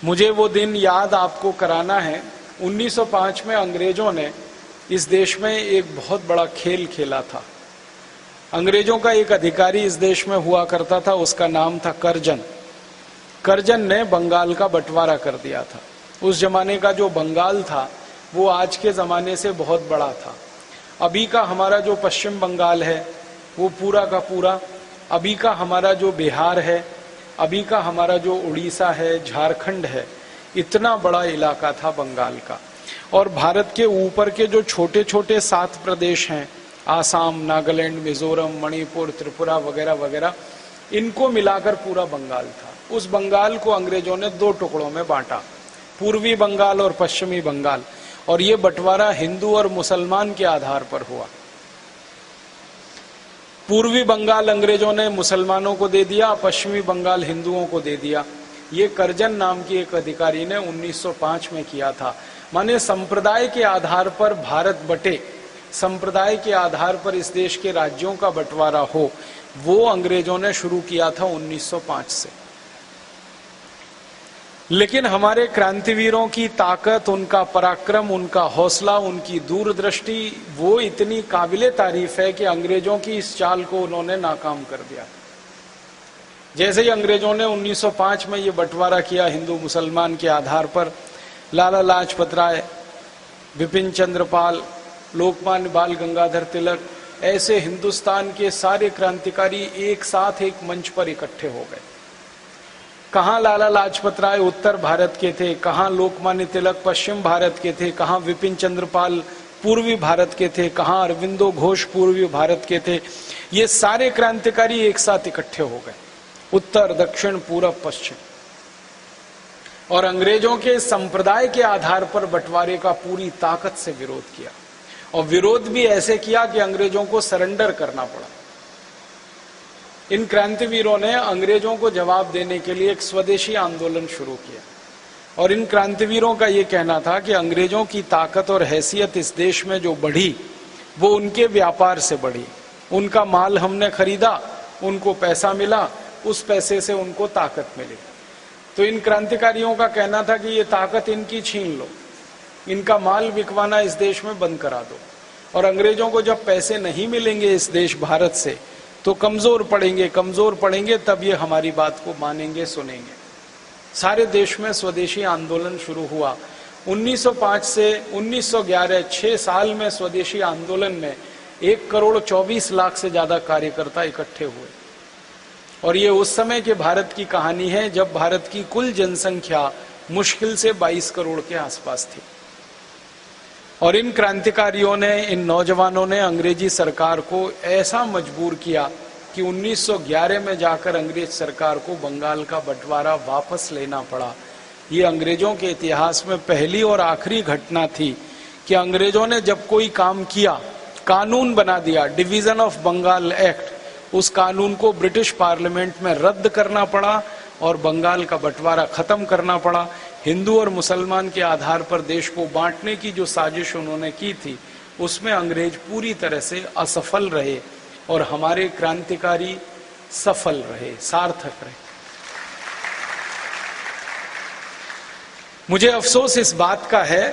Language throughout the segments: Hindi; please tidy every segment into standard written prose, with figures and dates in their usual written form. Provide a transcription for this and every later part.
मुझे वो दिन याद आपको कराना है। 1905 में अंग्रेजों ने इस देश में एक बहुत बड़ा खेल खेला था। अंग्रेजों का एक अधिकारी इस देश में हुआ करता था, उसका नाम था करजन। करजन ने बंगाल का बंटवारा कर दिया था। उस जमाने का जो बंगाल था वो आज के ज़माने से बहुत बड़ा था। अभी का हमारा जो पश्चिम बंगाल है वो पूरा का पूरा, अभी का हमारा जो बिहार है, अभी का हमारा जो उड़ीसा है, झारखंड है, इतना बड़ा इलाका था बंगाल का। और भारत के ऊपर के जो छोटे छोटे 7 प्रदेश हैं, आसाम, नागालैंड, मिजोरम, मणिपुर, त्रिपुरा वगैरह वगैरह, इनको मिलाकर पूरा बंगाल था। उस बंगाल को अंग्रेजों ने 2 टुकड़ों में बांटा, पूर्वी बंगाल और पश्चिमी बंगाल। और ये बंटवारा हिंदू और मुसलमान के आधार पर हुआ। पूर्वी बंगाल अंग्रेजों ने मुसलमानों को दे दिया, पश्चिमी बंगाल हिंदुओं को दे दिया। ये करजन नाम की एक अधिकारी ने 1905 में किया था। माने संप्रदाय के आधार पर भारत बटे, संप्रदाय के आधार पर इस देश के राज्यों का बंटवारा हो, वो अंग्रेजों ने शुरू किया था 1905 से। लेकिन हमारे क्रांतिवीरों की ताकत, उनका पराक्रम, उनका हौसला, उनकी दूरदृष्टि, वो इतनी काबिले तारीफ है कि अंग्रेजों की इस चाल को उन्होंने नाकाम कर दिया। जैसे ही अंग्रेजों ने 1905 में ये बंटवारा किया हिंदू मुसलमान के आधार पर, लाला लाजपत राय, विपिन चंद्र पाल, लोकमान्य बाल गंगाधर तिलक, ऐसे हिंदुस्तान के सारे क्रांतिकारी एक साथ एक मंच पर इकट्ठे हो गए। कहाँ लाला लाजपत राय उत्तर भारत के थे, कहाँ लोकमान्य तिलक पश्चिम भारत के थे, कहाँ विपिन चंद्र पाल पूर्वी भारत के थे, कहाँ अरविंदो घोष पूर्वी भारत के थे। ये सारे क्रांतिकारी एक साथ इकट्ठे हो गए, उत्तर, दक्षिण, पूरब, पश्चिम। और अंग्रेजों के संप्रदाय के आधार पर बंटवारे का पूरी ताकत से विरोध किया। और विरोध भी ऐसे किया कि अंग्रेजों को सरेंडर करना पड़ा। इन क्रांतिवीरों ने अंग्रेजों को जवाब देने के लिए एक स्वदेशी आंदोलन शुरू किया। और इन क्रांतिवीरों का ये कहना था कि अंग्रेजों की ताकत और हैसियत इस देश में जो बढ़ी वो उनके व्यापार से बढ़ी। उनका माल हमने खरीदा, उनको पैसा मिला, उस पैसे से उनको ताकत मिली। तो इन क्रांतिकारियों का कहना था कि ये ताकत इनकी छीन लो, इनका माल बिकवाना इस देश में बंद करा दो। और अंग्रेजों को जब पैसे नहीं मिलेंगे इस देश भारत से तो कमजोर पड़ेंगे, तब ये हमारी बात को मानेंगे, सुनेंगे। सारे देश में स्वदेशी आंदोलन शुरू हुआ। 1905 से 1911, 6 साल में स्वदेशी आंदोलन में 1,24,00,000 से ज्यादा कार्यकर्ता इकट्ठे हुए। और ये उस समय के भारत की कहानी है जब भारत की कुल जनसंख्या मुश्किल से 22 करोड़ के आसपास थी। और इन क्रांतिकारियों ने, इन नौजवानों ने अंग्रेजी सरकार को ऐसा मजबूर किया कि 1911 में जाकर अंग्रेज सरकार को बंगाल का बंटवारा वापस लेना पड़ा। ये अंग्रेजों के इतिहास में पहली और आखिरी घटना थी कि अंग्रेजों ने जब कोई काम किया, कानून बना दिया, डिवीजन ऑफ बंगाल एक्ट, उस कानून को ब्रिटिश पार्लियामेंट में रद्द करना पड़ा और बंगाल का बंटवारा खत्म करना पड़ा। हिंदू और मुसलमान के आधार पर देश को बांटने की जो साजिश उन्होंने की थी उसमें अंग्रेज पूरी तरह से असफल रहे और हमारे क्रांतिकारी सफल रहे, सार्थक रहे। मुझे अफसोस इस बात का है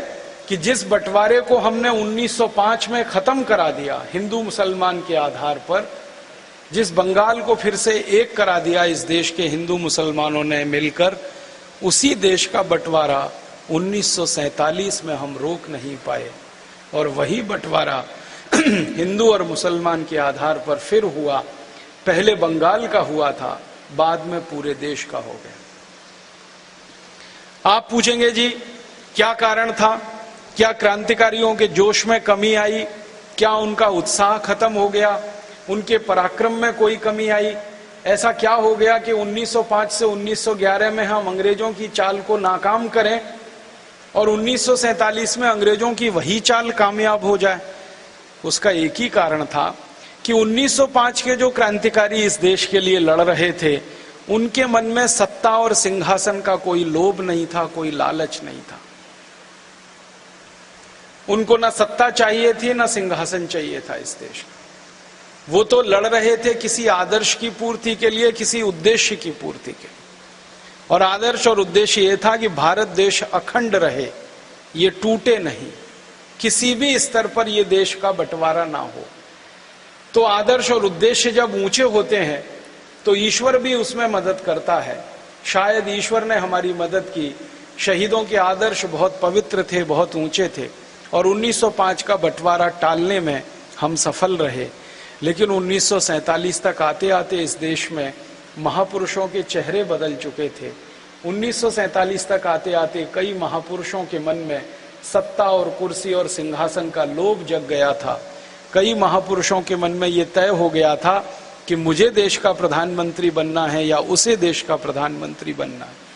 कि जिस बंटवारे को हमने 1905 में खत्म करा दिया हिंदू मुसलमान के आधार पर, जिस बंगाल को फिर से एक करा दिया इस देश के हिंदू मुसलमानों ने मिलकर, उसी देश का बंटवारा 1947 में हम रोक नहीं पाए। और वही बंटवारा हिंदू और मुसलमान के आधार पर फिर हुआ। पहले बंगाल का हुआ था, बाद में पूरे देश का हो गया। आप पूछेंगे जी क्या कारण था? क्या क्रांतिकारियों के जोश में कमी आई? क्या उनका उत्साह खत्म हो गया? उनके पराक्रम में कोई कमी आई? ऐसा क्या हो गया कि 1905 से 1911 में हम अंग्रेजों की चाल को नाकाम करें और 1947 में अंग्रेजों की वही चाल कामयाब हो जाए? उसका एक ही कारण था कि 1905 के जो क्रांतिकारी इस देश के लिए लड़ रहे थे, उनके मन में सत्ता और सिंहासन का कोई लोभ नहीं था, कोई लालच नहीं था। उनको ना सत्ता चाहिए थी, ना सिंहासन चाहिए था इस देश का। वो तो लड़ रहे थे किसी आदर्श की पूर्ति के लिए, किसी उद्देश्य की पूर्ति के लिए। और आदर्श और उद्देश्य ये था कि भारत देश अखंड रहे, ये टूटे नहीं, किसी भी स्तर पर ये देश का बंटवारा ना हो। तो आदर्श और उद्देश्य जब ऊंचे होते हैं तो ईश्वर भी उसमें मदद करता है। शायद ईश्वर ने हमारी मदद की। शहीदों के आदर्श बहुत पवित्र थे, बहुत ऊंचे थे, और 1905 का बंटवारा टालने में हम सफल रहे। लेकिन 1947 तक आते आते इस देश में महापुरुषों के चेहरे बदल चुके थे। 1947 तक आते आते कई महापुरुषों के मन में सत्ता और कुर्सी और सिंहासन का लोभ जग गया था। कई महापुरुषों के मन में ये तय हो गया था कि मुझे देश का प्रधानमंत्री बनना है या उसे देश का प्रधानमंत्री बनना है।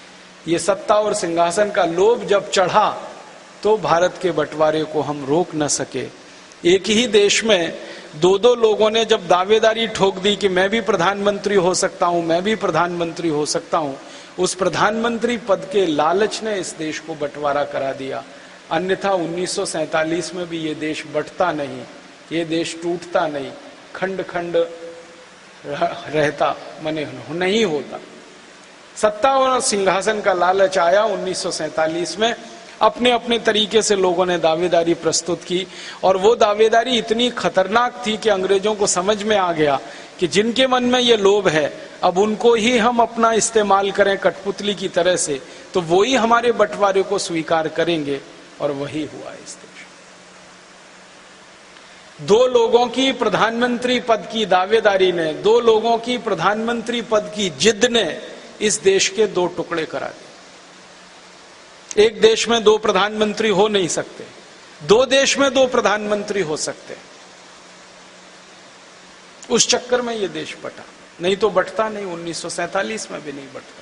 ये सत्ता और सिंहासन का लोभ जब चढ़ा तो भारत के बंटवारे को हम रोक न सके। एक ही देश में दो दो लोगों ने जब दावेदारी ठोक दी कि मैं भी प्रधानमंत्री हो सकता हूं, मैं भी प्रधानमंत्री हो सकता हूं, उस प्रधानमंत्री पद के लालच ने इस देश को बंटवारा करा दिया। अन्यथा 1947 में भी ये देश बंटता नहीं, ये देश टूटता नहीं, खंड खंड रहता, माने नहीं होता। सत्ता और सिंहासन का लालच आया 1947 में। अपने अपने तरीके से लोगों ने दावेदारी प्रस्तुत की, और वो दावेदारी इतनी खतरनाक थी कि अंग्रेजों को समझ में आ गया कि जिनके मन में ये लोभ है, अब उनको ही हम अपना इस्तेमाल करें कठपुतली की तरह से, तो वो ही हमारे बंटवारे को स्वीकार करेंगे। और वही हुआ इस देश। दो लोगों की प्रधानमंत्री पद की दावेदारी ने, दो लोगों की प्रधानमंत्री पद की जिद ने इस देश के दो टुकड़े करा दिए। एक देश में दो प्रधानमंत्री हो नहीं सकते, दो देश में दो प्रधानमंत्री हो सकते। उस चक्कर में ये देश बटा, नहीं तो बटता नहीं, 1947 में भी नहीं बटता।